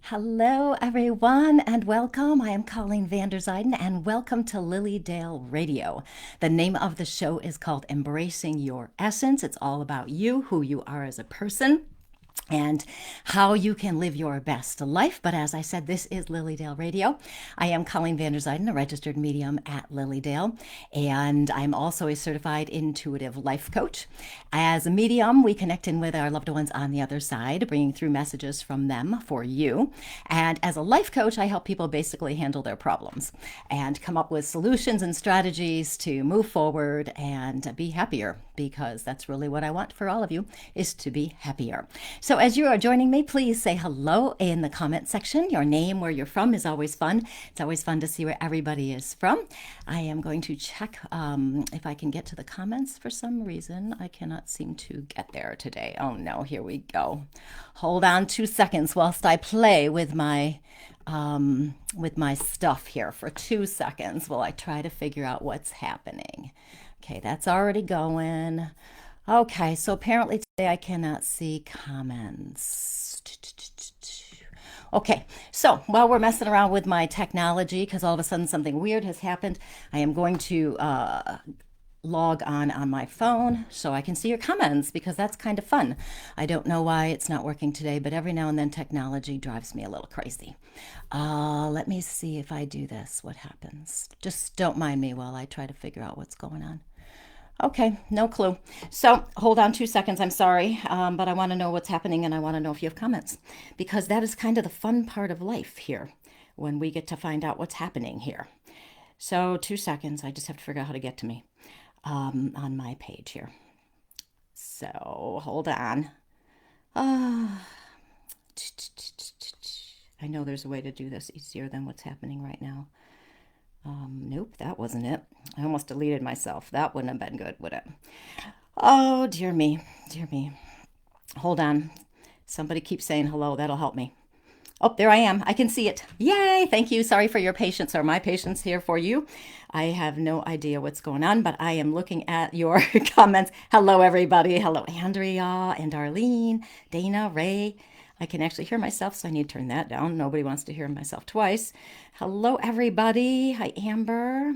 Hello, everyone, and welcome. I am Colleen Vanderzijden, and welcome to Lilydale Radio. The name of the show is called Embracing Your Essence. It's all about you, who you are as a person, and how you can live your best life. But as I said, this is Lilydale Radio. I am Colleen Vanderzijden, a registered medium at Lilydale, and I'm also a certified intuitive life coach. As a medium, we connect in with our loved ones on the other side, bringing through messages from them for you. And as a life coach, I help people basically handle their problems and come up with solutions and strategies to move forward and be happier, because that's really what I want for all of you, is to be happier. So as you are joining me, please say hello in the comment section. Your name, where you're from is always fun. It's always fun to see where everybody is from. I am going to check if I can get to the comments. For some reason, I cannot seem to get there today. Oh no, here we go. Hold on 2 seconds whilst I play with my stuff here for 2 seconds while I try to figure out what's happening. Okay, that's already going. Okay, so apparently today I cannot see comments. Okay, so while we're messing around with my technology, because all of a sudden something weird has happened, I am going to log on my phone so I can see your comments, because that's kind of fun. I don't know why it's not working today, but every now and then technology drives me a little crazy. Let me see if I do this, what happens. Just don't mind me while I try to figure out what's going on. Okay, no clue. So hold on 2 seconds. I'm sorry, but I want to know what's happening, and I want to know if you have comments, because that is kind of the fun part of life here, when we get to find out what's happening here. So 2 seconds. I just have to figure out how to get to me on my page here. So hold on. I know there's a way to do this easier than what's happening right now. Nope, that wasn't it. I almost deleted myself. That wouldn't have been good, would it? Oh, dear me, dear me. Hold on. Somebody keeps saying hello. That'll help me. Oh, there I am. I can see it. Yay! Thank you. Sorry for your patience, or my patience here for you. I have no idea what's going on, but I am looking at your comments. Hello, everybody. Hello, Andrea and Arlene, Dana, Ray. I can actually hear myself, so I need to turn that down. Nobody wants to hear myself twice. Hello, everybody. Hi, Amber.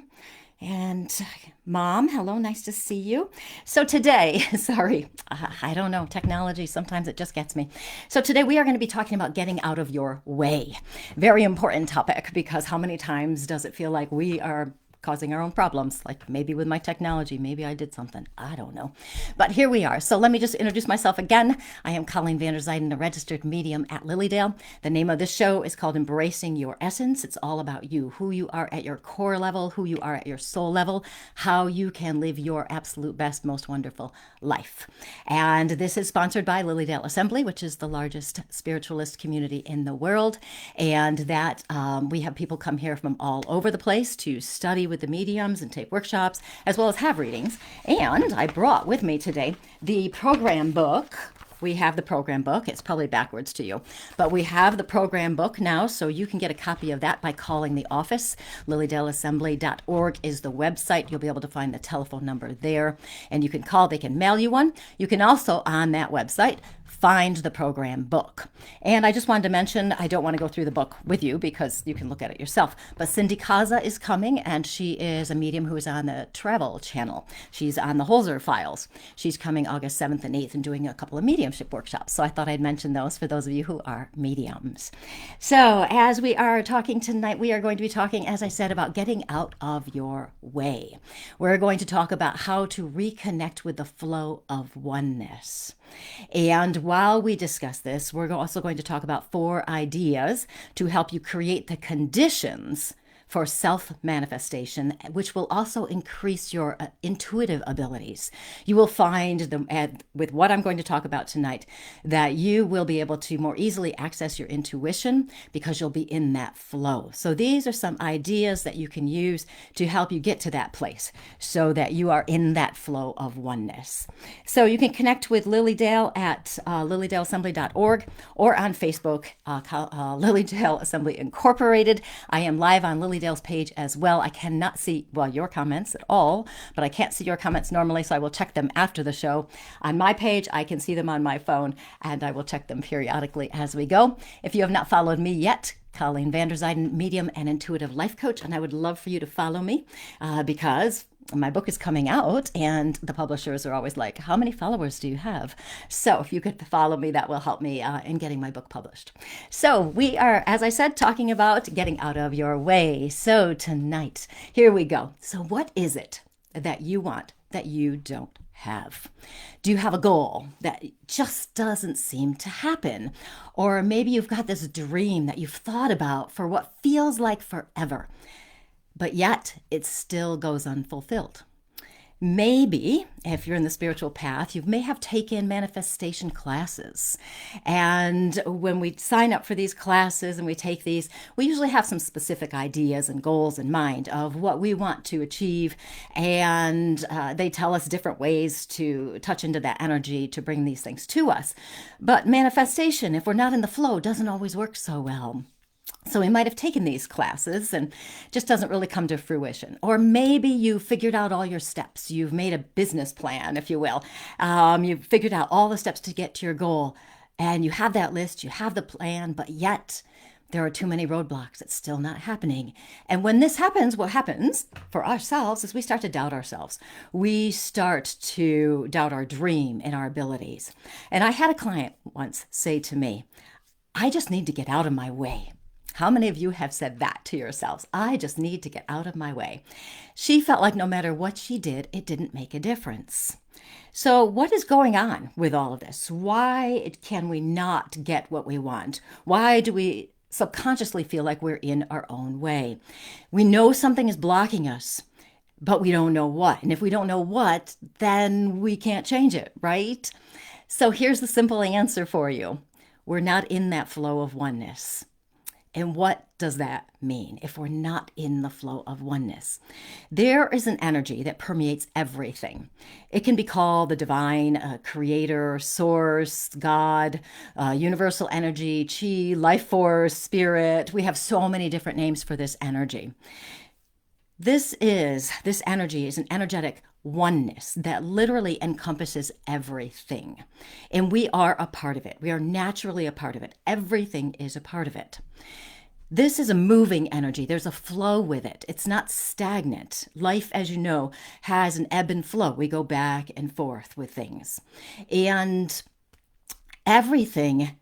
And Mom, hello, nice to see you. So today, sorry, I don't know, technology, sometimes it just gets me. So today we are going to be talking about getting out of your way. Very important topic, because how many times does it feel like we are causing our own problems? Like maybe with my technology, maybe I did something, I don't know. But here we are. So let me just introduce myself again. I am Colleen Vanderzijden, a registered medium at Lilydale. The name of this show is called Embracing Your Essence. It's all about you, who you are at your core level, who you are at your soul level, how you can live your absolute best, most wonderful life. And this is sponsored by Lilydale Assembly, which is the largest spiritualist community in the world. And that we have people come here from all over the place to study with the mediums and take workshops, as well as have readings. And I brought with me today the program book. We have the program book. It's probably backwards to you, but we have the program book now, so you can get a copy of that by calling the office. LilydaleAssembly.org is the website. You'll be able to find the telephone number there, and you can call. They can mail you one. You can also, on that website, find the program book. And I just wanted to mention, I don't want to go through the book with you because you can look at it yourself, but Cindy Kaza is coming, and she is a medium who is on the Travel Channel. She's on the Holzer Files. She's coming August 7th and 8th and doing a couple of mediumship workshops. So I thought I'd mention those for those of you who are mediums. So as we are talking tonight, we are going to be talking, as I said, about getting out of your way. We're going to talk about how to reconnect with the flow of oneness. And while we discuss this, we're also going to talk about 4 ideas to help you create the conditions for self-manifestation, which will also increase your intuitive abilities. You will find, with what I'm going to talk about tonight, that you will be able to more easily access your intuition because you'll be in that flow. So these are some ideas that you can use to help you get to that place so that you are in that flow of oneness. So you can connect with Lilydale at lilydaleassembly.org or on Facebook, Lilydale Assembly Incorporated. I am live on Lilydale details page as well. I cannot see, well, your comments at all, but I can't see your comments normally, so I will check them after the show. On my page, I can see them on my phone, and I will check them periodically as we go. If you have not followed me yet, Colleen Vanderzijden, medium and intuitive life coach, and I would love for you to follow me because my book is coming out and the publishers are always like, how many followers do you have? So if you could follow me, that will help me in getting my book published. So we are, as I said, talking about getting out of your way. So tonight, here we go. So what is it that you want that you don't have? Do you have a goal that just doesn't seem to happen? Or maybe you've got this dream that you've thought about for what feels like forever, but yet it still goes unfulfilled. Maybe, if you're in the spiritual path, you may have taken manifestation classes. And when we sign up for these classes and we take these, we usually have some specific ideas and goals in mind of what we want to achieve. And they tell us different ways to touch into that energy to bring these things to us. But manifestation, if we're not in the flow, doesn't always work so well. So we might have taken these classes and just doesn't really come to fruition. Or maybe you figured out all your steps. You've made a business plan, if you will. You've figured out all the steps to get to your goal. And you have that list, you have the plan, but yet there are too many roadblocks. It's still not happening. And when this happens, what happens for ourselves is we start to doubt ourselves. We start to doubt our dream and our abilities. And I had a client once say to me, I just need to get out of my way. How many of you have said that to yourselves? I just need to get out of my way. She felt like no matter what she did, it didn't make a difference. So what is going on with all of this? Why can we not get what we want? Why do we subconsciously feel like we're in our own way? We know something is blocking us, but we don't know what. And if we don't know what, then we can't change it, right? So here's the simple answer for you. We're not in that flow of oneness. And what does that mean if we're not in the flow of oneness? There is an energy that permeates everything. It can be called the divine, creator, source, God, universal energy, chi, life force, spirit. We have so many different names for this energy. This energy is an energetic oneness that literally encompasses everything. And we are a part of it. We are naturally a part of it. Everything is a part of it. This is a moving energy. There's a flow with it. It's not stagnant. Life, as you know, has an ebb and flow. We go back and forth with things. And everything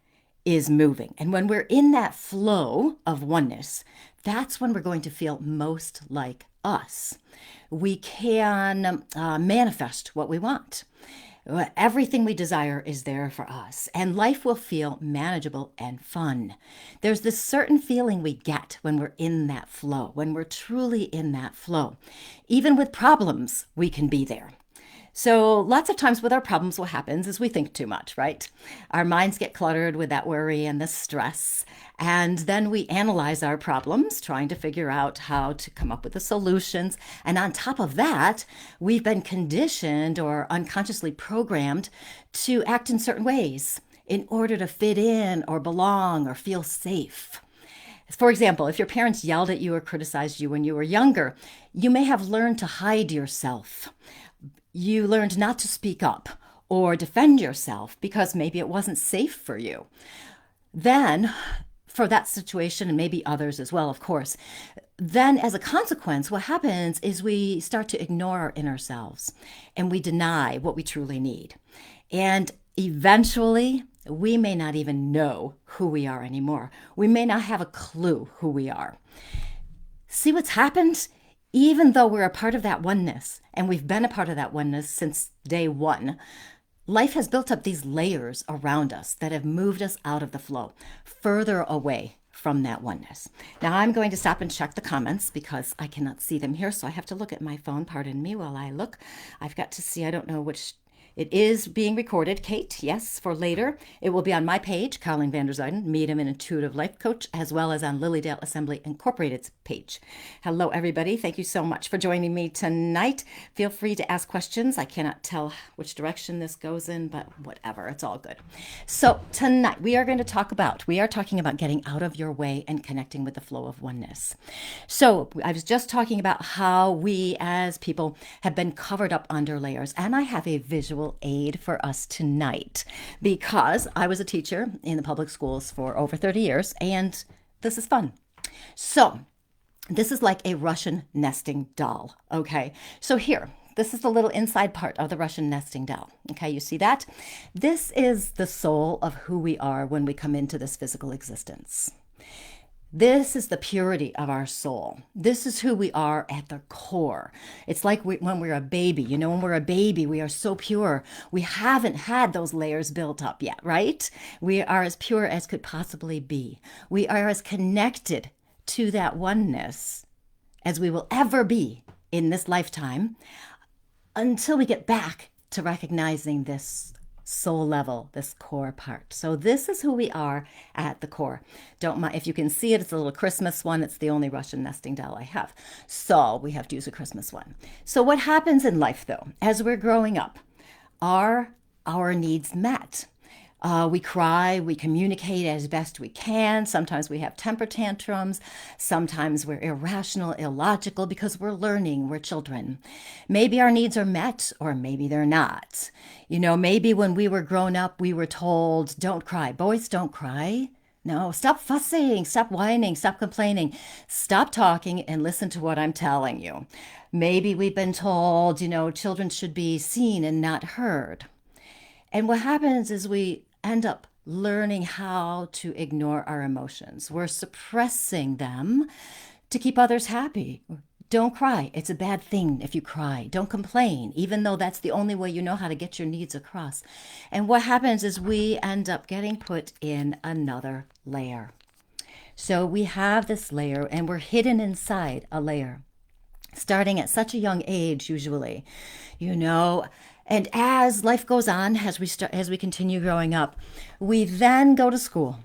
is moving. And when we're in that flow of oneness, that's when we're going to feel most like us. We can manifest what we want. Everything we desire is there for us, and life will feel manageable and fun. There's this certain feeling we get when we're in that flow, when we're truly in that flow. Even with problems, we can be there. So lots of times with our problems, what happens is we think too much, right? Our minds get cluttered with that worry and the stress. And then we analyze our problems, trying to figure out how to come up with the solutions. And on top of that, we've been conditioned or unconsciously programmed to act in certain ways in order to fit in or belong or feel safe. For example, if your parents yelled at you or criticized you when you were younger, you may have learned to hide yourself. You learned not to speak up or defend yourself because maybe it wasn't safe for you. Then, for that situation, and maybe others as well, of course, then as a consequence, what happens is we start to ignore our inner selves and we deny what we truly need. And eventually, we may not even know who we are anymore. We may not have a clue who we are. See what's happened? Even though we're a part of that oneness, and we've been a part of that oneness since day one, life has built up these layers around us that have moved us out of the flow, further away from that oneness. Now I'm going to stop and check the comments because I cannot see them here, so I have to look at my phone. Pardon me while I look. I've got to see, I don't know which, It is being recorded, Kate, yes, for later. It will be on my page, Colleen van der Zuyden, Medium and Intuitive Life Coach, as well as on Lilydale Assembly Incorporated's page. Hello, everybody. Thank you so much for joining me tonight. Feel free to ask questions. I cannot tell which direction this goes in, but whatever, it's all good. So tonight we are talking about getting out of your way and connecting with the flow of oneness. So I was just talking about how we as people have been covered up under layers, and I have a visual aid for us tonight because I was a teacher in the public schools for over 30 years, and this is fun. So this is like a Russian nesting doll, okay? So here, this is the little inside part of the Russian nesting doll. Okay, you see that? This is the soul of who we are when we come into this physical existence. This is the purity of our soul. This is who we are at the core. It's like when we're a baby. You know, when we're a baby, we are so pure. We haven't had those layers built up yet, right? We are as pure as could possibly be. We are as connected to that oneness as we will ever be in this lifetime, until we get back to recognizing this soul level, this core part. So this is who we are at the core. Don't mind if you can see it. It's a little Christmas one. It's the only Russian nesting doll I have. So we have to use a Christmas one. So what happens in life, though, as we're growing up, are our needs met? We cry, we communicate as best we can. Sometimes we have temper tantrums. Sometimes we're irrational, illogical because we're learning, we're children. Maybe our needs are met or maybe they're not. You know, maybe when we were grown up, we were told, don't cry. Boys, don't cry. No, stop fussing, stop whining, stop complaining, stop talking and listen to what I'm telling you. Maybe we've been told, you know, children should be seen and not heard. And what happens is we end up learning how to ignore our emotions. We're suppressing them to keep others happy. Don't cry. It's a bad thing if you cry. Don't complain, even though that's the only way you know how to get your needs across. And what happens is we end up getting put in another layer. So we have this layer and we're hidden inside a layer, starting at such a young age, usually, you know. And as life goes on, as we continue growing up, we then go to school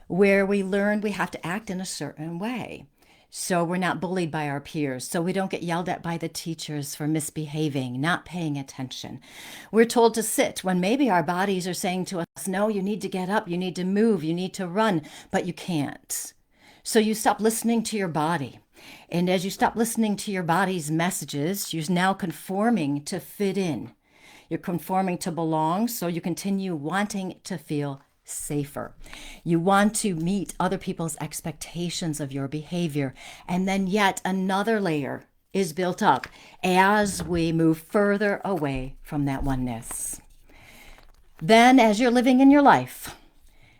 where we learn we have to act in a certain way. So we're not bullied by our peers. So we don't get yelled at by the teachers for misbehaving, not paying attention. We're told to sit when maybe our bodies are saying to us, no, you need to get up, you need to move, you need to run, but you can't. So you stop listening to your body. And as you stop listening to your body's messages, you're now conforming to fit in. You're conforming to belong, so you continue wanting to feel safer. You want to meet other people's expectations of your behavior. And then yet another layer is built up as we move further away from that oneness. Then as you're living in your life,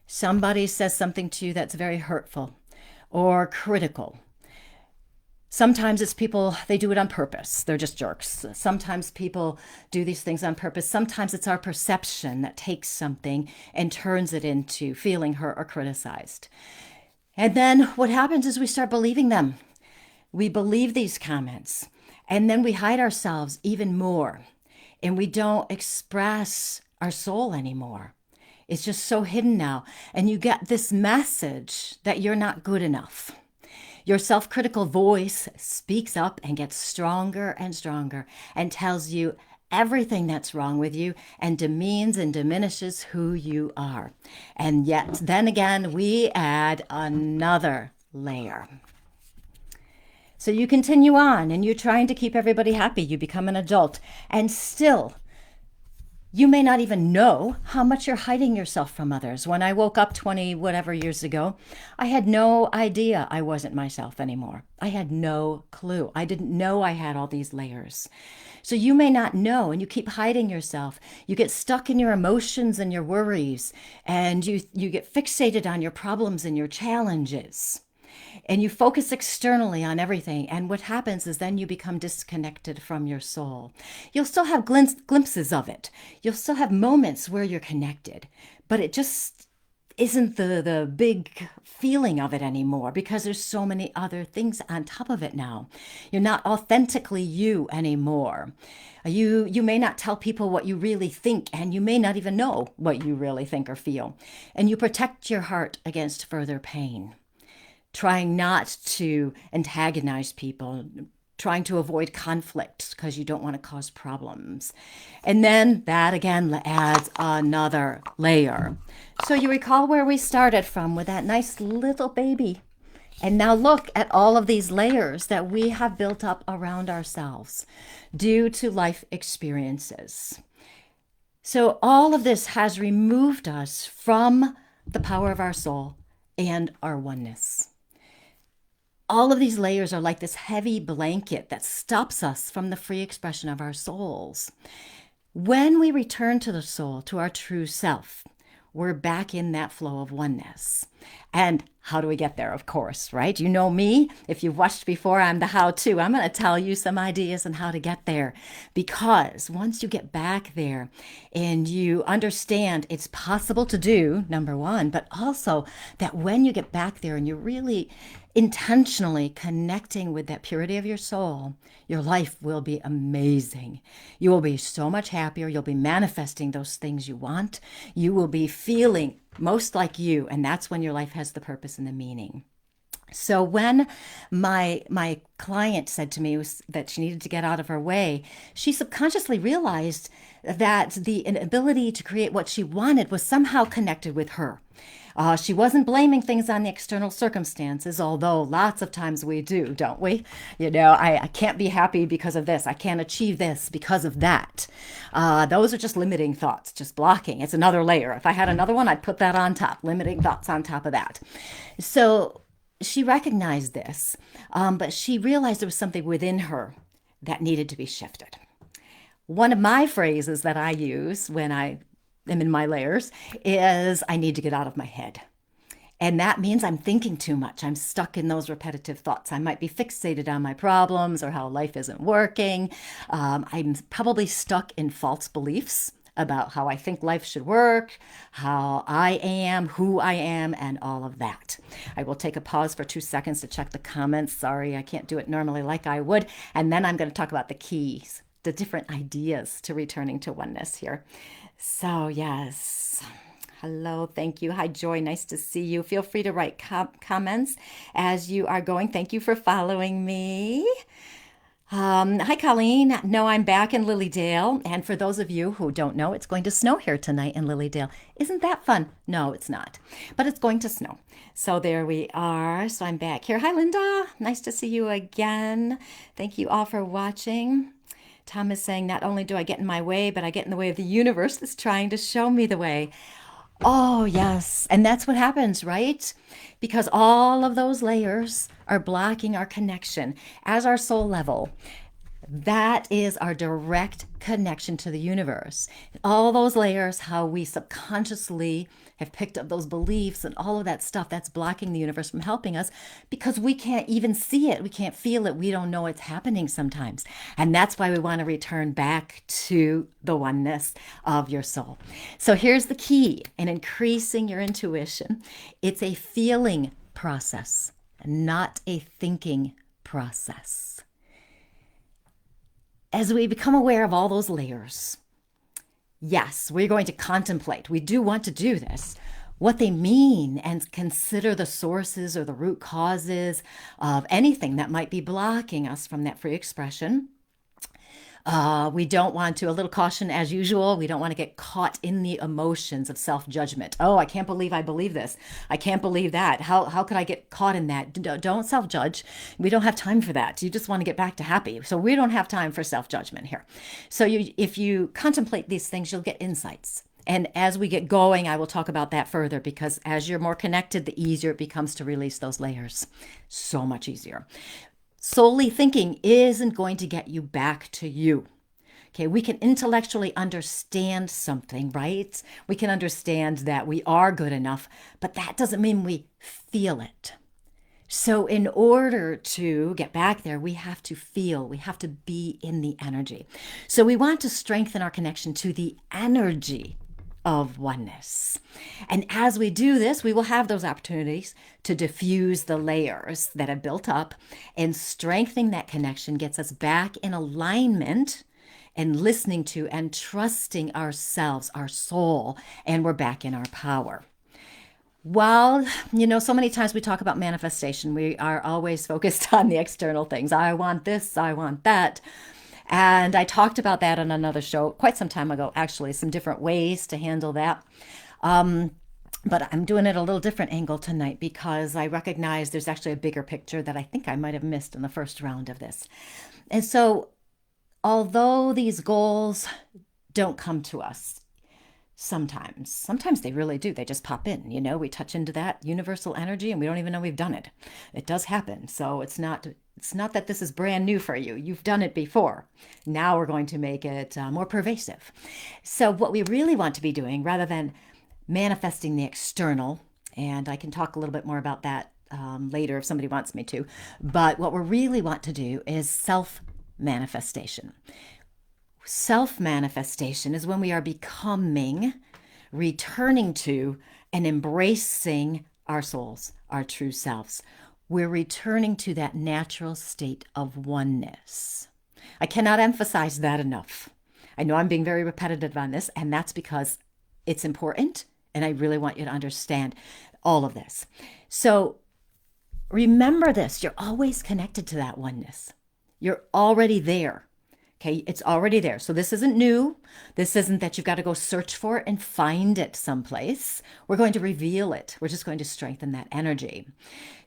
somebody says something to you that's very hurtful or critical. Sometimes it's people, they do it on purpose. They're just jerks. Sometimes people do these things on purpose. Sometimes it's our perception that takes something and turns it into feeling hurt or criticized. And then what happens is we start believing them. We believe these comments, and then we hide ourselves even more, and we don't express our soul anymore. It's just so hidden now. And you get this message that you're not good enough. Your self-critical voice speaks up and gets stronger and stronger and tells you everything that's wrong with you and demeans and diminishes who you are. And yet, then again, we add another layer. So you continue on and you're trying to keep everybody happy. You become an adult and still you may not even know how much you're hiding yourself from others. When I woke up 20 whatever years ago, I had no idea I wasn't myself anymore. I had no clue. I didn't know I had all these layers. So you may not know, and you keep hiding yourself. You get stuck in your emotions and your worries, and you get fixated on your problems and your challenges. And you focus externally on everything. And what happens is then you become disconnected from your soul. You'll still have glimpses of it. You'll still have moments where you're connected, but isn't the big feeling of it anymore because there's so many other things on top of it now. You're not authentically you anymore. You may not tell people what you really think, and you may not even know what you really think or feel. And you protect your heart against further pain, trying not to antagonize people, trying to avoid conflict because you don't want to cause problems. And then that again adds another layer. So you recall where we started from with that nice little baby. And now look at all of these layers that we have built up around ourselves due to life experiences. So all of this has removed us from the power of our soul and our oneness. All of these layers are like this heavy blanket that stops us from the free expression of our souls. When we return to the soul, to our true self, we're back in that flow of oneness. And how do we get there? Of course, right? You know me. If you've watched before, I'm the how-to. I'm going to tell you some ideas on how to get there. Because once you get back there and you understand it's possible to do, number one, but also that when you get back there and you're really intentionally connecting with that purity of your soul, your life will be amazing. You will be so much happier. You'll be manifesting those things you want. You will be feeling most like you, and that's when your life has the purpose and the meaning. So when my client said to me that she needed to get out of her way, she subconsciously realized that the ability to create what she wanted was somehow connected with her. She wasn't blaming things on the external circumstances, although lots of times we do, don't we? You know, I can't be happy because of this. I can't achieve this because of that. Those are just limiting thoughts, just blocking. It's another layer. If I had another one, I'd put that on top, limiting thoughts on top of that. So she recognized this, but she realized there was something within her that needed to be shifted. One of my phrases that I use when I am in my layers is I need to get out of my head. And that means I'm thinking too much. I'm stuck in those repetitive thoughts. I might be fixated on my problems or how life isn't working. I'm probably stuck in false beliefs about how I think life should work, how I am, who I am, and all of that. I will take a pause for 2 seconds to check the comments. Sorry, I can't do it normally like I would. And then I'm going to talk about the keys, the different ideas to returning to oneness here. So yes, hello, thank you. Hi, Joy, nice to see you. Feel free to write comments as you are going. Thank you for following me. Hi, Colleen. No, I'm back in Lilydale. And for those of you who don't know, it's going to snow here tonight in Lilydale. Isn't that fun? No, it's not, but it's going to snow. So there we are. So I'm back here. Hi, Linda. Nice to see you again. Thank you all for watching. Tom is saying, not only do I get in my way, but I get in the way of the universe that's trying to show me the way. Oh, yes. And that's what happens, right? Because all of those layers are blocking our connection as our soul level. That is our direct connection to the universe. All those layers, how we subconsciously have picked up those beliefs and all of that stuff, that's blocking the universe from helping us because we can't even see it. We can't feel it. We don't know it's happening sometimes. And that's why we want to return back to the oneness of your soul. So here's the key in increasing your intuition. It's a feeling process, not a thinking process. As we become aware of all those layers, yes, we're going to contemplate. We do want to do this, what they mean, and consider the sources or the root causes of anything that might be blocking us from that free expression. We don't want to, a little caution as usual, we don't want to get caught in the emotions of self-judgment. Oh, I can't believe I believe this. I can't believe that. How could I get caught in that? Don't self-judge. We don't have time for that. You just want to get back to happy. So we don't have time for self-judgment here. So if you contemplate these things, you'll get insights. And as we get going, I will talk about that further because as you're more connected, the easier it becomes to release those layers. So much easier. Solely thinking isn't going to get you back to you. Okay, we can intellectually understand something, right? We can understand that we are good enough, but that doesn't mean we feel it. So in order to get back there, we have to feel, we have to be in the energy. So we want to strengthen our connection to the energy of oneness. And as we do this, we will have those opportunities to diffuse the layers that have built up, and strengthening that connection gets us back in alignment and listening to and trusting ourselves, our soul, and we're back in our power. Well, so many times we talk about manifestation. We are always focused on the external things. I want this, I want that. And I talked about that on another show quite some time ago, actually, some different ways to handle that. But I'm doing it a little different angle tonight because I recognize there's actually a bigger picture that I think I might have missed in the first round of this. And so, although these goals don't come to us, sometimes they really do. They just pop in. We touch into that universal energy and we don't even know we've done it. It does happen. So it's not that this is brand new for you. You've done it before. Now we're going to make it more pervasive. So what we really want to be doing, rather than manifesting the external, and I can talk a little bit more about that later if somebody wants me to, but what we really want to do is self-manifestation. Self-manifestation is when we are becoming, returning to, and embracing our souls, our true selves. We're returning to that natural state of oneness. I cannot emphasize that enough. I know I'm being very repetitive on this, and that's because it's important, and I really want you to understand all of this. So remember this, you're always connected to that oneness. You're already there. Okay, it's already there. So this isn't new. This isn't that you've got to go search for it and find it someplace. We're going to reveal it. We're just going to strengthen that energy.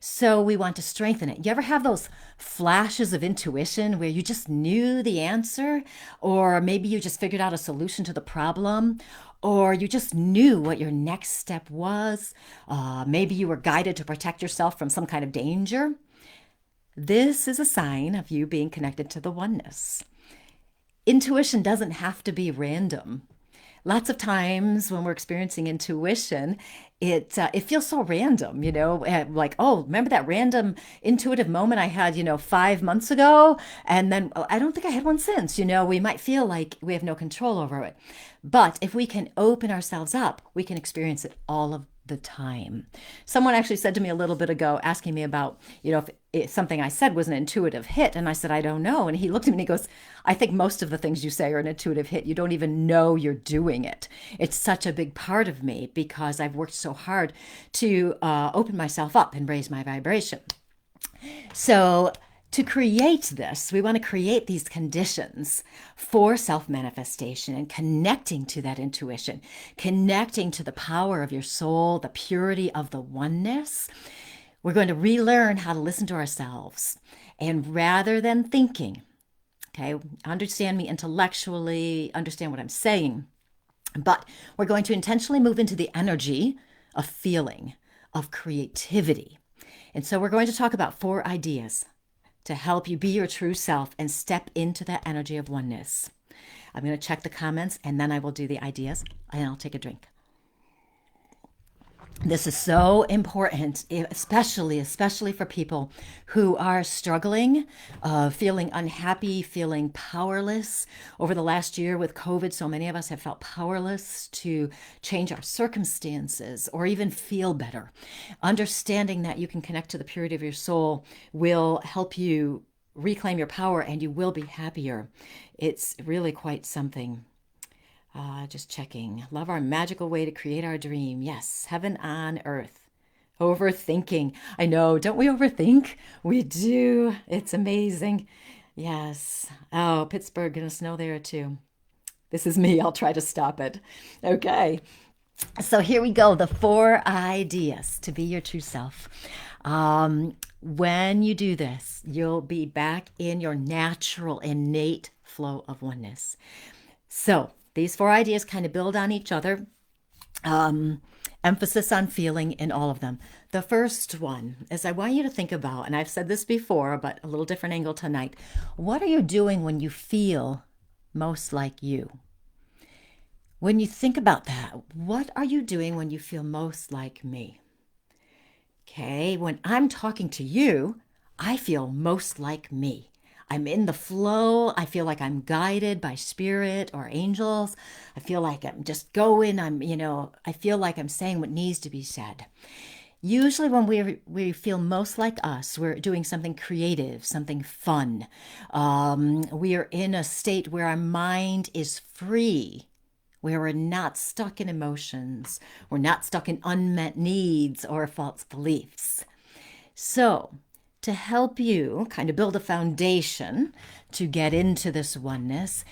So we want to strengthen it. You ever have those flashes of intuition where you just knew the answer, or maybe you just figured out a solution to the problem, or you just knew what your next step was? Maybe you were guided to protect yourself from some kind of danger. This is a sign of you being connected to the oneness. Intuition doesn't have to be random. Lots of times when we're experiencing intuition, it feels so random, like, oh, remember that random intuitive moment I had, 5 months ago? And then I don't think I had one since. We might feel like we have no control over it. But if we can open ourselves up, we can experience it all of the time. Someone actually said to me a little bit ago, asking me about, if something I said was an intuitive hit. And I said, I don't know. And he looked at me and he goes, I think most of the things you say are an intuitive hit. You don't even know you're doing it. It's such a big part of me because I've worked so hard to open myself up and raise my vibration. So to create this, we want to create these conditions for self-manifestation and connecting to that intuition, connecting to the power of your soul, the purity of the oneness. We're going to relearn how to listen to ourselves. And rather than thinking, okay, understand me intellectually, understand what I'm saying, but we're going to intentionally move into the energy of feeling, of creativity. And so we're going to talk about 4 ideas to help you be your true self and step into that energy of oneness. I'm going to check the comments and then I will do the ideas and I'll take a drink. This is so important, especially for people who are struggling, feeling unhappy, feeling powerless. Over the last year with COVID, so many of us have felt powerless to change our circumstances or even feel better. Understanding that you can connect to the purity of your soul will help you reclaim your power and you will be happier. It's really quite something. Just checking. Love our magical way to create our dream. Yes, heaven on earth. Overthinking. I know, don't we overthink? We do. It's amazing. Yes. Oh, Pittsburgh, gonna snow there too. This is me. I'll try to stop it. Okay. So here we go. The 4 ideas to be your true self. When you do this, you'll be back in your natural, innate flow of oneness. So these 4 ideas kind of build on each other. Emphasis on feeling in all of them. The first one is I want you to think about, and I've said this before, but a little different angle tonight. What are you doing when you feel most like you? When you think about that, what are you doing when you feel most like me? Okay, when I'm talking to you, I feel most like me. I'm in the flow. I feel like I'm guided by spirit or angels. I feel like I'm just going. I feel like I'm saying what needs to be said. Usually when we feel most like us, we're doing something creative, something fun. We are in a state where our mind is free, where we're not stuck in emotions, we're not stuck in unmet needs or false beliefs. So, to help you kind of build a foundation to get into this oneness,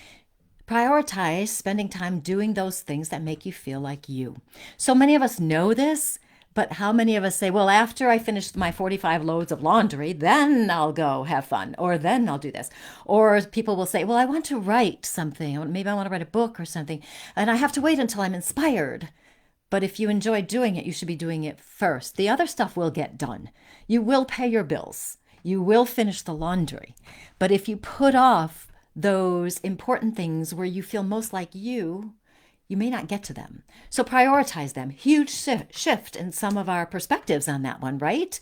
prioritize spending time doing those things that make you feel like you. So many of us know this, but how many of us say, well, after I finish my 45 loads of laundry, then I'll go have fun, or then I'll do this. Or people will say, well, I want to write something. Maybe I want to write a book or something, and I have to wait until I'm inspired. But if you enjoy doing it, you should be doing it first. The other stuff will get done. You will pay your bills. You will finish the laundry. But if you put off those important things where you feel most like you may not get to them. So prioritize them. Huge shift in some of our perspectives on that one, right?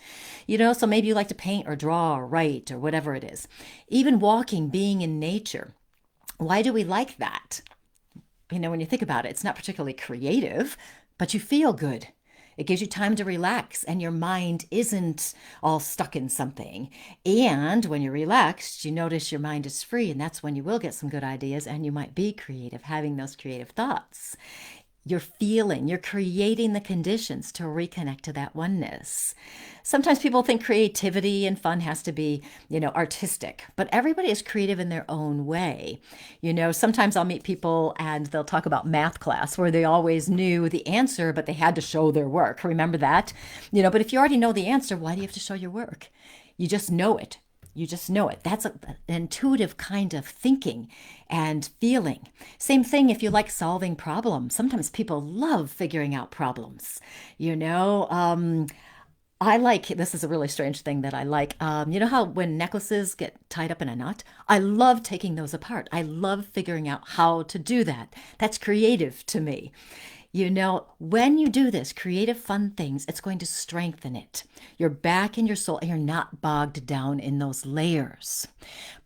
So maybe you like to paint or draw or write or whatever it is. Even walking, being in nature. Why do we like that? When you think about it, it's not particularly creative, but you feel good. It gives you time to relax and your mind isn't all stuck in something. And when you're relaxed, you notice your mind is free, and that's when you will get some good ideas and you might be creative, having those creative thoughts. You're creating the conditions to reconnect to that oneness. Sometimes people think creativity and fun has to be, artistic, but everybody is creative in their own way. Sometimes I'll meet people and they'll talk about math class where they always knew the answer, but they had to show their work. Remember that? But if you already know the answer, why do you have to show your work? You just know it. You just know it. That's an intuitive kind of thinking and feeling. Same thing if you like solving problems. Sometimes people love figuring out problems. I like, this is a really strange thing that I like. You know how when necklaces get tied up in a knot? I love taking those apart. I love figuring out how to do that. That's creative to me. When you do this, creative, fun things, it's going to strengthen it. You're back in your soul and you're not bogged down in those layers.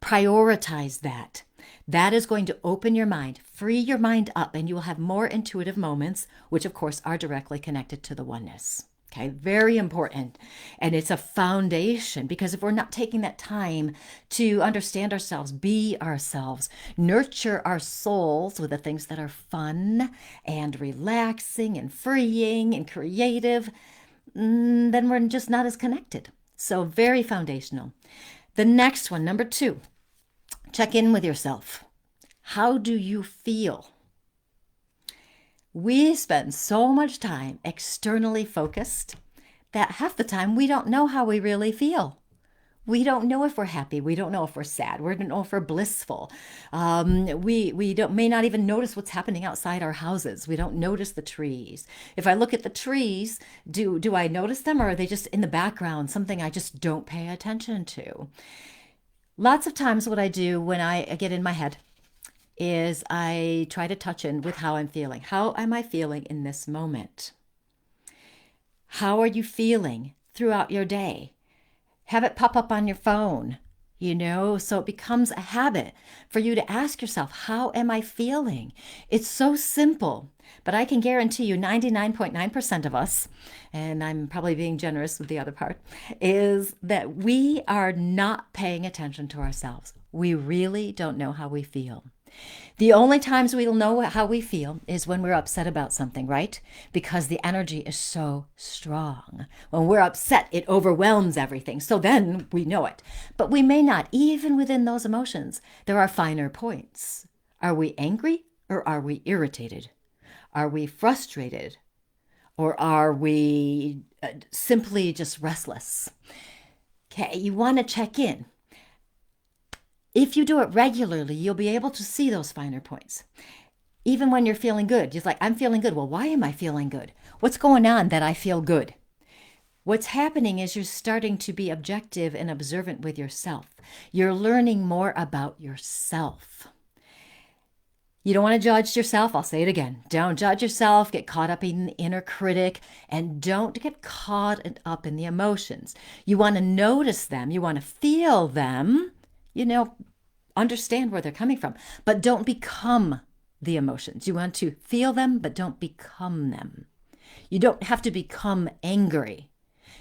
Prioritize that. That is going to open your mind, free your mind up, and you will have more intuitive moments, which of course are directly connected to the oneness. Okay, very important. And it's a foundation, because if we're not taking that time to understand ourselves, be ourselves, nurture our souls with the things that are fun and relaxing and freeing and creative, then we're just not as connected. So very foundational. The next one, number 2, check in with yourself. How do you feel? We spend so much time externally focused that half the time we don't know how we really feel. We don't know if we're happy. We don't know if we're sad. We don't know if we're blissful. We may not even notice what's happening outside our houses. We don't notice the trees. If I look at the trees, do I notice them, or are they just in the background, something I just don't pay attention to? Lots of times what I do when I get in my head is I try to touch in with how I'm feeling. How am I feeling in this moment? How are you feeling throughout your day? Have it pop up on your phone, so it becomes a habit for you to ask yourself, how am I feeling? It's so simple, but I can guarantee you 99.9% of us, and I'm probably being generous with the other part, is that we are not paying attention to ourselves. We really don't know how we feel. The only times we'll know how we feel is when we're upset about something, right? Because the energy is so strong. When we're upset, it overwhelms everything. So then we know it. But we may not. Even within those emotions, there are finer points. Are we angry or are we irritated? Are we frustrated? Or are we simply just restless? Okay, you want to check in. If you do it regularly, you'll be able to see those finer points. Even when you're feeling good, you're like, I'm feeling good. Well, why am I feeling good? What's going on that I feel good? What's happening is you're starting to be objective and observant with yourself. You're learning more about yourself. You don't want to judge yourself. I'll say it again. Don't judge yourself. Get caught up in the inner critic, and don't get caught up in the emotions. You want to notice them. You want to feel them. understand where they're coming from, but don't become the emotions. You want to feel them, but don't become them. You don't have to become angry.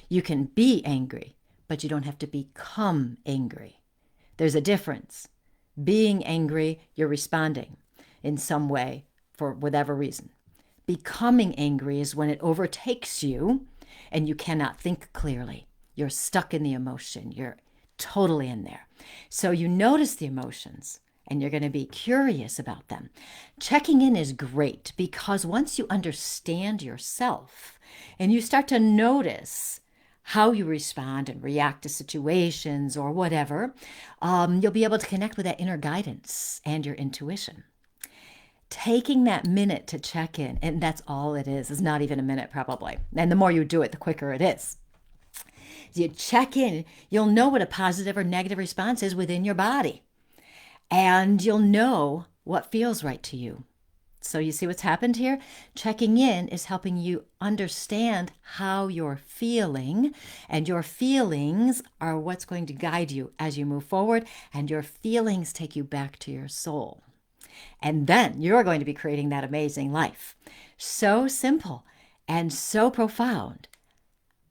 You can be angry, but you don't have to become angry. There's a difference. Being angry, you're responding in some way for whatever reason. Becoming angry is when it overtakes you and you cannot think clearly. You're stuck in the emotion. You're totally in there. So you notice the emotions and you're going to be curious about them. Checking in is great because once you understand yourself and you start to notice how you respond and react to situations or whatever, you'll be able to connect with that inner guidance and your intuition. Taking that minute to check in, and that's all it is not even a minute probably. And the more you do it, the quicker it is. You check in, you'll know what a positive or negative response is within your body. And you'll know what feels right to you. So you see what's happened here? Checking in is helping you understand how you're feeling, and your feelings are what's going to guide you as you move forward, and your feelings take you back to your soul. And then you're going to be creating that amazing life. So simple and so profound,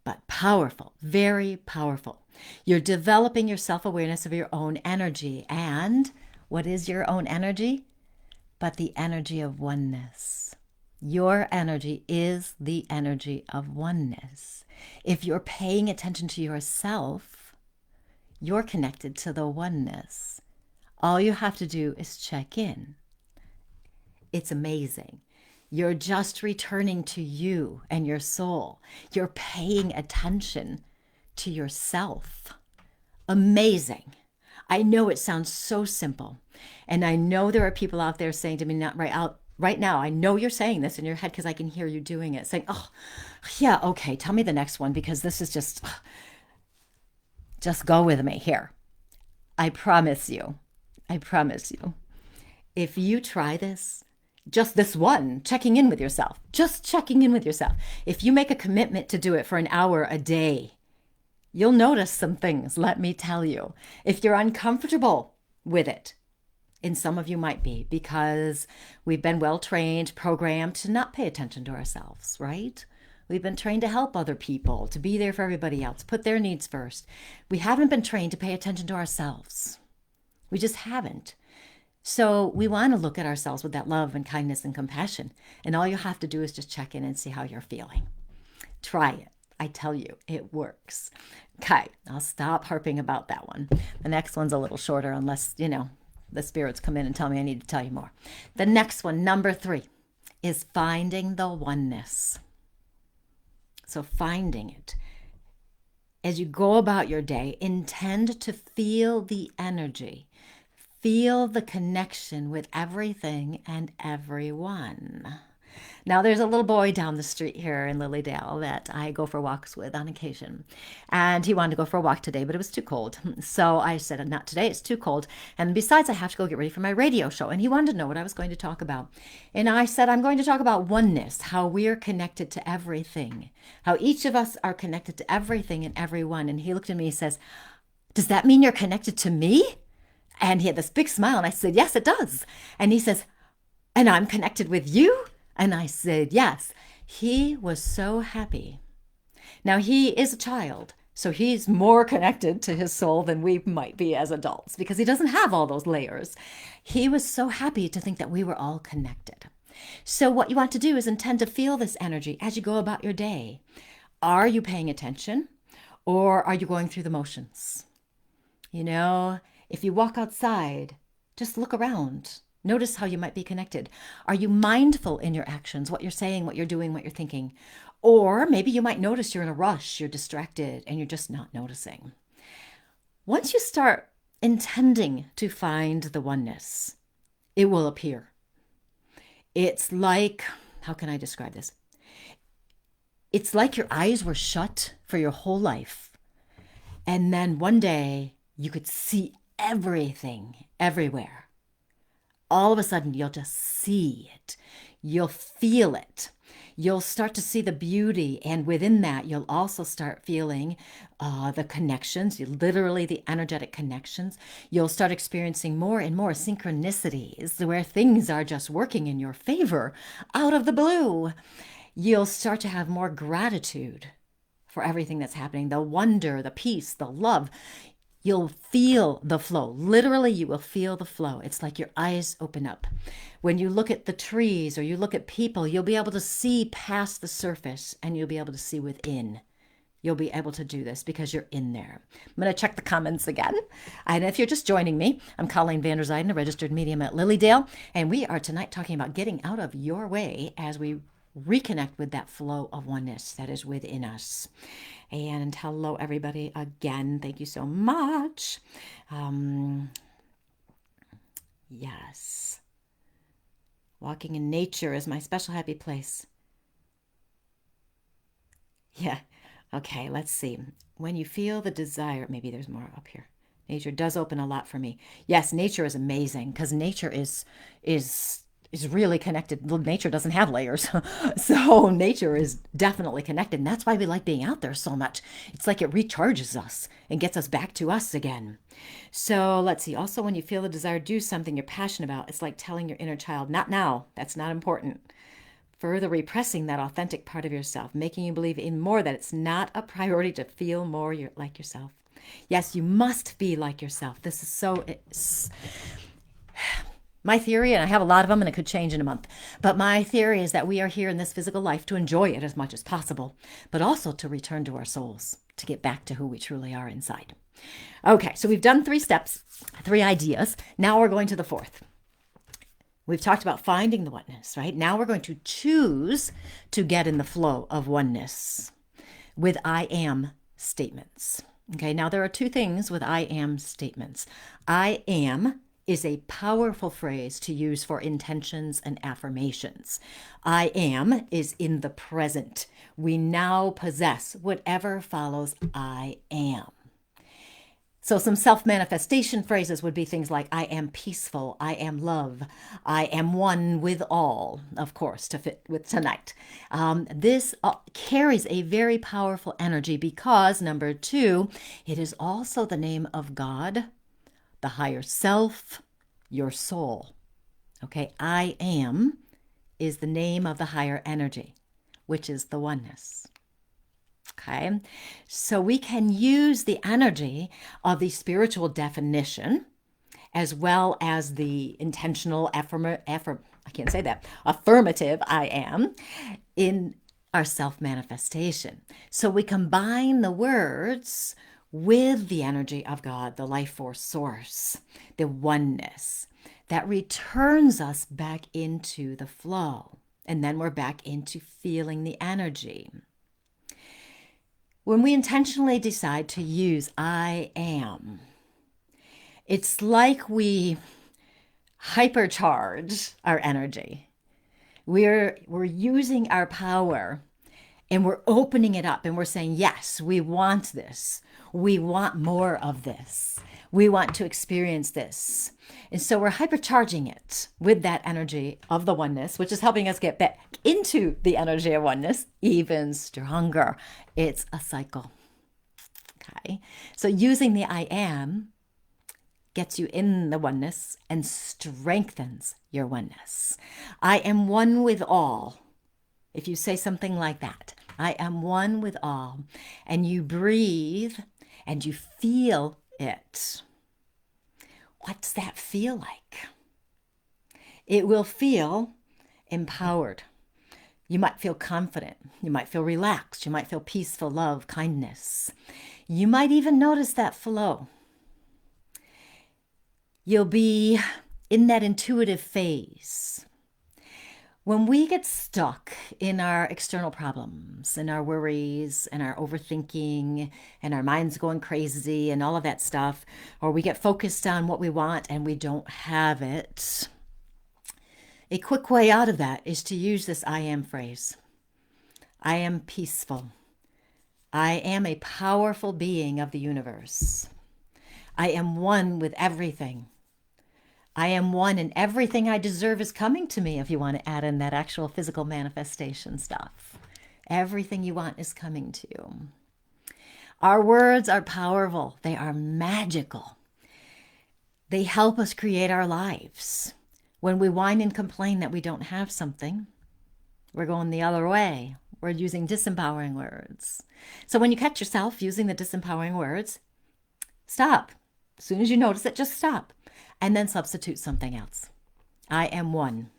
but powerful, very powerful. You're developing your self-awareness of your own energy. And what is your own energy? But the energy of oneness. Your energy is the energy of oneness. If you're paying attention to yourself, you're connected to the oneness. All you have to do is check in. It's amazing. You're just returning to you and your soul. You're paying attention to yourself. Amazing. I know it sounds so simple. And I know there are people out there saying to me, not right now, I know you're saying this in your head because I can hear you doing it, saying, oh, yeah, okay, tell me the next one because this is just go with me here. I promise you, if you try this, just this one, checking in with yourself, if you make a commitment to do it for an hour a day, you'll notice some things, let me tell you. If you're uncomfortable with it, and some of you might be, because we've been well-trained, programmed to not pay attention to ourselves, right? We've been trained to help other people, to be there for everybody else, put their needs first. We haven't been trained to pay attention to ourselves. We just haven't. So we want to look at ourselves with that love and kindness and compassion. And all you have to do is just check in and see how you're feeling. Try it. I tell you, it works. Okay, I'll stop harping about that one. The next one's a little shorter unless, the spirits come in and tell me I need to tell you more. The next one, number 3, is finding the oneness. So finding it. As you go about your day, intend to feel the energy. Feel the connection with everything and everyone. Now, there's a little boy down the street here in Lilydale that I go for walks with on occasion. And he wanted to go for a walk today, but it was too cold. So I said, not today, it's too cold. And besides, I have to go get ready for my radio show. And he wanted to know what I was going to talk about. And I said, I'm going to talk about oneness, how we're connected to everything, how each of us are connected to everything and everyone. And he looked at me and says, does that mean you're connected to me? And he had this big smile. And I said, yes, it does. And he says, and I'm connected with you? And I said, yes. He was so happy. Now, he is a child, so he's more connected to his soul than we might be as adults because he doesn't have all those layers. He was so happy to think that we were all connected. So what you want to do is intend to feel this energy as you go about your day. Are you paying attention or are you going through the motions? If you walk outside, just look around. Notice how you might be connected. Are you mindful in your actions, what you're saying, what you're doing, what you're thinking? Or maybe you might notice you're in a rush, you're distracted, and you're just not noticing. Once you start intending to find the oneness, it will appear. It's like, how can I describe this? It's like your eyes were shut for your whole life. And then one day you could see everything, everywhere. All of a sudden, you'll just see it. You'll feel it. You'll start to see the beauty, and within that, you'll also start feeling the connections, literally the energetic connections. You'll start experiencing more and more synchronicities where things are just working in your favor out of the blue. You'll start to have more gratitude for everything that's happening, the wonder, the peace, the love. You'll feel the flow. Literally, you will feel the flow. It's like your eyes open up. When you look at the trees or you look at people, you'll be able to see past the surface and you'll be able to see within. You'll be able to do this because you're in there. I'm going to check the comments again. And if you're just joining me, I'm Colleen van der Zijden, a registered medium at Lilydale. And we are tonight talking about getting out of your way as we reconnect with that flow of oneness that is within us. And hello, everybody, again. Thank you so much. Yes. Walking in nature is my special happy place. Yeah. Okay, let's see. When you feel the desire, maybe there's more up here. Nature does open a lot for me. Yes, nature is amazing because nature is really connected. Nature doesn't have layers. So nature is definitely connected. And that's why we like being out there so much. It's like it recharges us and gets us back to us again. So let's see. Also, when you feel the desire to do something you're passionate about, it's like telling your inner child, not now. That's not important. Further repressing that authentic part of yourself, making you believe in more that it's not a priority to feel more like yourself. Yes, you must be like yourself. This is so... My theory, and I have a lot of them and it could change in a month, but my theory is that we are here in this physical life to enjoy it as much as possible, but also to return to our souls, to get back to who we truly are inside. Okay, so we've done 3 steps, 3 ideas. Now we're going to the 4th. We've talked about finding the oneness, right? Now we're going to choose to get in the flow of oneness with I am statements. Okay, now there are 2 things with I am statements. I am is a powerful phrase to use for intentions and affirmations. I am is in the present. We now possess whatever follows I am. So some self-manifestation phrases would be things like, I am peaceful, I am love, I am one with all, of course, to fit with tonight. This carries a very powerful energy because, number 2, it is also the name of God, the higher self, your soul. Okay, I am is the name of the higher energy, which is the oneness. Okay, so we can use the energy of the spiritual definition as well as the intentional affirmative I am in our self-manifestation. So we combine the words with the energy of God, the life force source, the oneness that returns us back into the flow. And then we're back into feeling the energy. When we intentionally decide to use I am, it's like we hypercharge our energy. We're using our power and we're opening it up and we're saying, yes, we want this. We want more of this. We want to experience this. And so we're hypercharging it with that energy of the oneness, which is helping us get back into the energy of oneness even stronger. It's a cycle. Okay. So using the I am gets you in the oneness and strengthens your oneness. I am one with all. If you say something like that, I am one with all, and you breathe and you feel it. What does that feel like? It will feel empowered. You might feel confident. You might feel relaxed. You might feel peaceful, love, kindness. You might even notice that flow. You'll be in that intuitive phase. When we get stuck in our external problems and our worries and our overthinking and our minds going crazy and all of that stuff, or we get focused on what we want and we don't have it, a quick way out of that is to use this I am phrase. I am peaceful. I am a powerful being of the universe. I am one with everything. I am one and everything I deserve is coming to me, if you want to add in that actual physical manifestation stuff. Everything you want is coming to you. Our words are powerful. They are magical. They help us create our lives. When we whine and complain that we don't have something, we're going the other way. We're using disempowering words. So when you catch yourself using the disempowering words, stop. As soon as you notice it, just stop. And then substitute something else. I am one.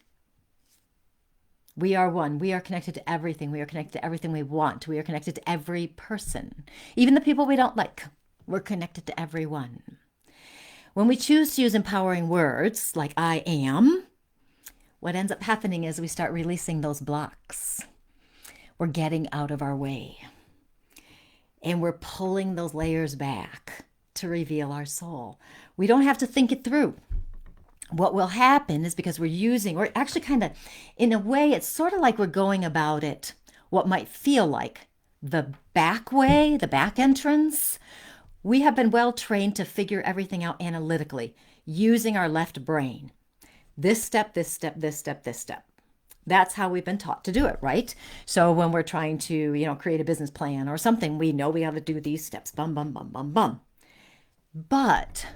We are one. We are connected to everything. We are connected to everything we want. We are connected to every person. Even the people we don't like. We're connected to everyone. When we choose to use empowering words like I am, what ends up happening is we start releasing those blocks. We're getting out of our way. And we're pulling those layers back to reveal our soul. We don't have to think it through. What will happen is because we're actually kind of, in a way, it's sort of like we're going about it, what might feel like the back way, the back entrance. We have been well trained to figure everything out analytically using our left brain. This step, this step, this step, this step. That's how we've been taught to do it, right? So when we're trying to, create a business plan or something, we know we have to do these steps, bum, bum, bum, bum, bum. But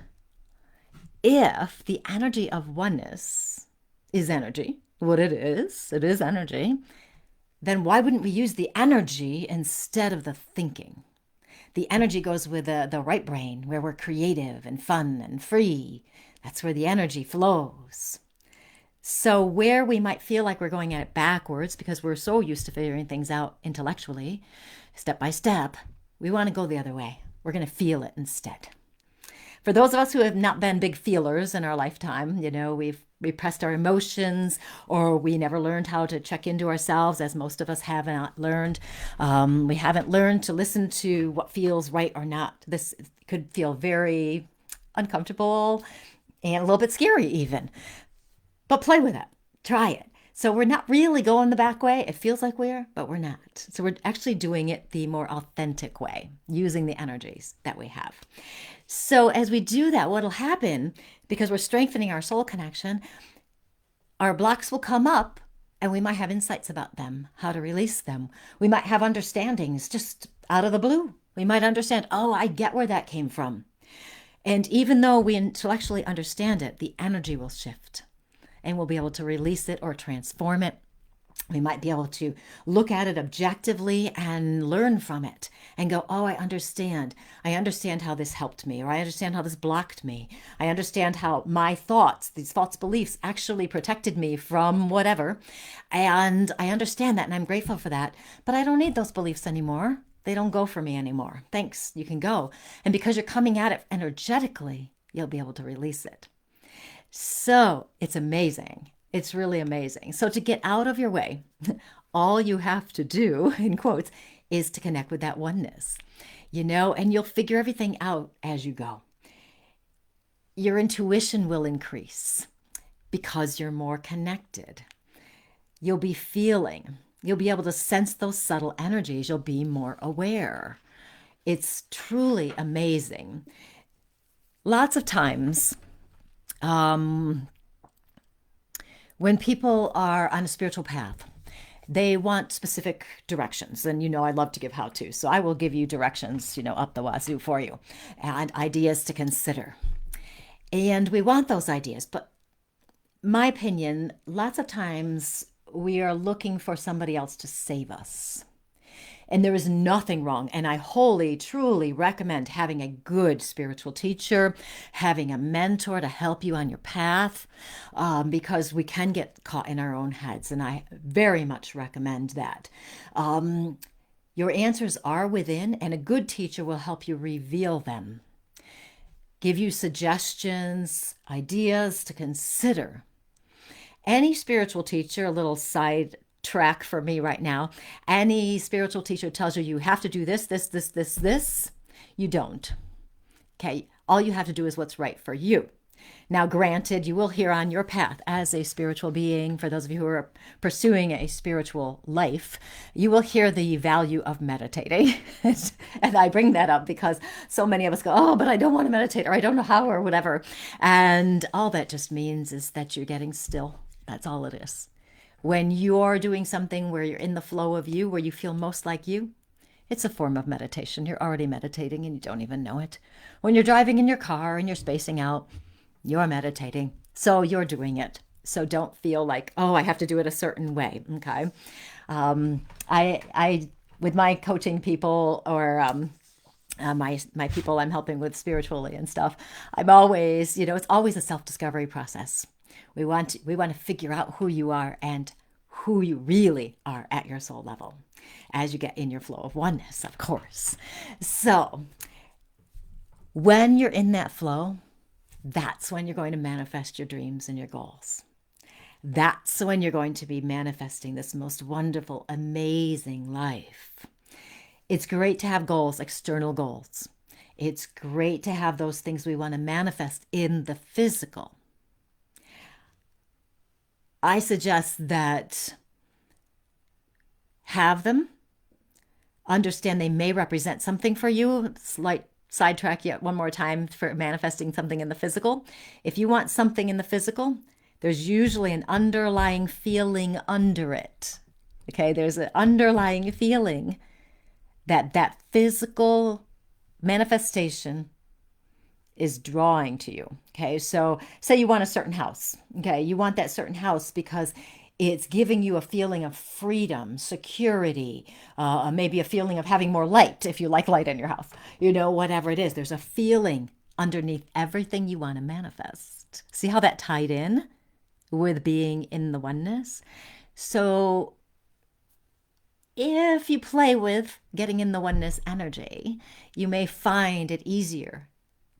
if the energy of oneness is energy, what it is energy, then why wouldn't we use the energy instead of the thinking? The energy goes with the right brain, where we're creative and fun and free. That's where the energy flows. So where we might feel like we're going at it backwards because we're so used to figuring things out intellectually, step by step, we want to go the other way. We're going to feel it instead. For those of us who have not been big feelers in our lifetime, we've repressed our emotions, or we never learned how to check into ourselves, as most of us have not learned. We haven't learned to listen to what feels right or not. This could feel very uncomfortable and a little bit scary even. But play with it. Try it. So we're not really going the back way. It feels like we are, but we're not. So we're actually doing it the more authentic way, using the energies that we have. So as we do that, what'll happen, because we're strengthening our soul connection, our blocks will come up and we might have insights about them, how to release them. We might have understandings just out of the blue. We might understand, oh, I get where that came from. And even though we intellectually understand it, the energy will shift. And we'll be able to release it or transform it. We might be able to look at it objectively and learn from it and go, oh, I understand. I understand how this helped me, or I understand how this blocked me. I understand how my thoughts, these false beliefs, actually protected me from whatever. And I understand that, and I'm grateful for that. But I don't need those beliefs anymore. They don't go for me anymore. Thanks, you can go. And because you're coming at it energetically, you'll be able to release it. So it's amazing. It's really amazing. So to get out of your way, all you have to do, in quotes, is to connect with that oneness, and you'll figure everything out as you go. Your intuition will increase because you're more connected. You'll be feeling, you'll be able to sense those subtle energies. You'll be more aware. It's truly amazing. Lots of times, when people are on a spiritual path, they want specific directions. And, I love to give how-tos. So I will give you directions, up the wazoo for you and ideas to consider. And we want those ideas. But my opinion, lots of times we are looking for somebody else to save us. And there is nothing wrong. And I wholly, truly recommend having a good spiritual teacher, having a mentor to help you on your path, because we can get caught in our own heads. And I very much recommend that. Your answers are within, and a good teacher will help you reveal them, give you suggestions, ideas to consider. Any spiritual teacher, a little side track for me right now, any spiritual teacher tells you have to do this, you don't. Okay, all you have to do is what's right for you. Now, granted, you will hear on your path as a spiritual being, for those of you who are pursuing a spiritual life, you will hear the value of meditating. And I bring that up because so many of us go, oh, but I don't want to meditate, or I don't know how, or whatever. And all that just means is that you're getting still. That's all it is. When you're doing something where you're in the flow of you, where you feel most like you, it's a form of meditation. You're already meditating and you don't even know it. When you're driving in your car and you're spacing out, you're meditating. So you're doing it. So don't feel like, oh, I have to do it a certain way. Okay. I with my coaching people, or my people I'm helping with spiritually and stuff, I'm always, it's always a self-discovery process. We want to figure out who you are and who you really are at your soul level as you get in your flow of oneness, of course. So when you're in that flow, that's when you're going to manifest your dreams and your goals. That's when you're going to be manifesting this most wonderful, amazing life. It's great to have goals, external goals. It's great to have those things we want to manifest in the physical. I suggest that have them, understand they may represent something for you. Slight sidetrack yet one more time for manifesting something in the physical. If you want something in the physical, there's usually an underlying feeling under it. Okay, there's an underlying feeling that physical manifestation is drawing to you. Okay, so say you want a certain house. Okay, you want that certain house because it's giving you a feeling of freedom, security, maybe a feeling of having more light if you like light in your house. Whatever it is, there's a feeling underneath everything you want to manifest. See how that tied in with being in the oneness? So if you play with getting in the oneness energy, you may find it easier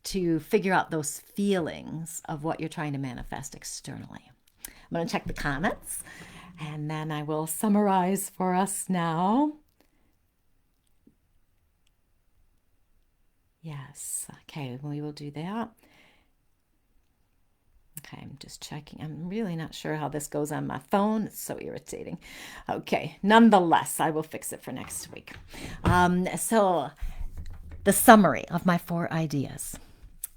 to figure out those feelings of what you're trying to manifest externally. I'm going to check the comments, and then I will summarize for us now. Yes, okay, we will do that. Okay, I'm just checking. I'm really not sure how this goes on my phone. It's so irritating. Okay, nonetheless, I will fix it for next week. So the summary of my 4 ideas.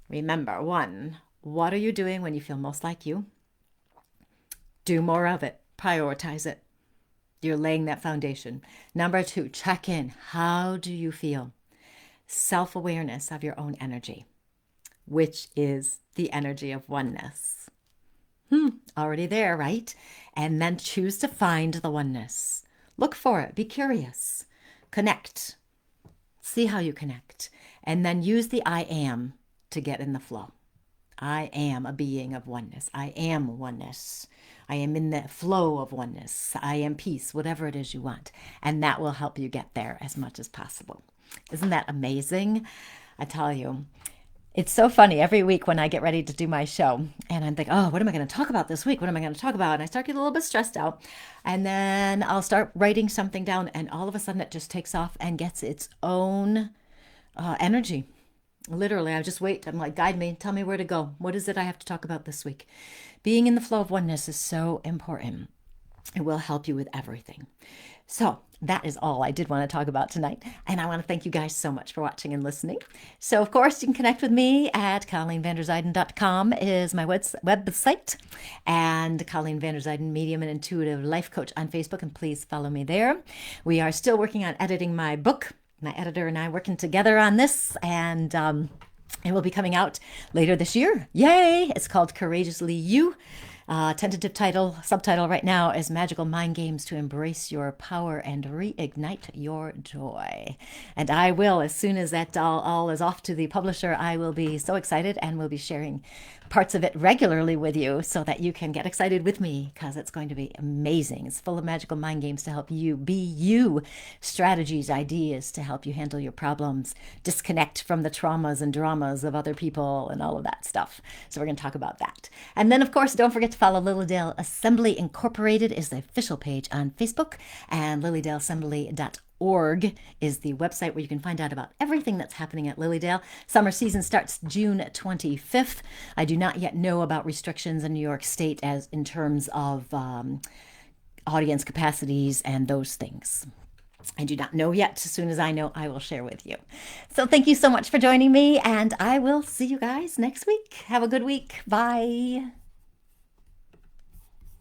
Remember, 1, what are you doing when you feel most like you? Do more of it. Prioritize it. You're laying that foundation. Number 2, check in. How do you feel? Self-awareness of your own energy, which is the energy of oneness. Already there, right? And then choose to find the oneness. Look for it. Be curious. Connect. See how you connect. And then use the I am to get in the flow. I am a being of oneness. I am oneness. I am in the flow of oneness. I am peace, whatever it is you want. And that will help you get there as much as possible. Isn't that amazing? I tell you, it's so funny every week when I get ready to do my show and I'm thinking, oh, what am I going to talk about this week? What am I going to talk about? And I start getting a little bit stressed out, and then I'll start writing something down, and all of a sudden it just takes off and gets its own energy. Literally, I just wait. I'm like, guide me, tell me where to go. What is it I have to talk about this week? Being in the flow of oneness is so important. It will help you with everything. So that is all I did want to talk about tonight. And I want to thank you guys so much for watching and listening. So, of course, you can connect with me at ColleenVanderZuyden.com is my website. And Colleen Vanderzuyden, Medium and Intuitive Life Coach on Facebook. And please follow me there. We are still working on editing my book. My editor and I working together on this. And it will be coming out later this year. Yay! It's called Courageously You. Tentative subtitle right now is Magical Mind Games to Embrace Your Power and Reignite Your Joy. And I will, as soon as that all is off to the publisher, I will be so excited and will be sharing parts of it regularly with you so that you can get excited with me, because it's going to be amazing. It's full of magical mind games to help you be you, strategies, ideas to help you handle your problems, disconnect from the traumas and dramas of other people and all of that stuff. So we're going to talk about that. And then, of course, don't forget to follow Lilydale Assembly Incorporated is the official page on Facebook, and lilydaleassembly.org Org is the website where you can find out about everything that's happening at Lilydale. Summer season starts June 25th. I do not yet know about restrictions in New York State as in terms of audience capacities and those things. I do not know yet. As soon as I know, I will share with you. So thank you so much for joining me, and I will see you guys next week. Have a good week. Bye.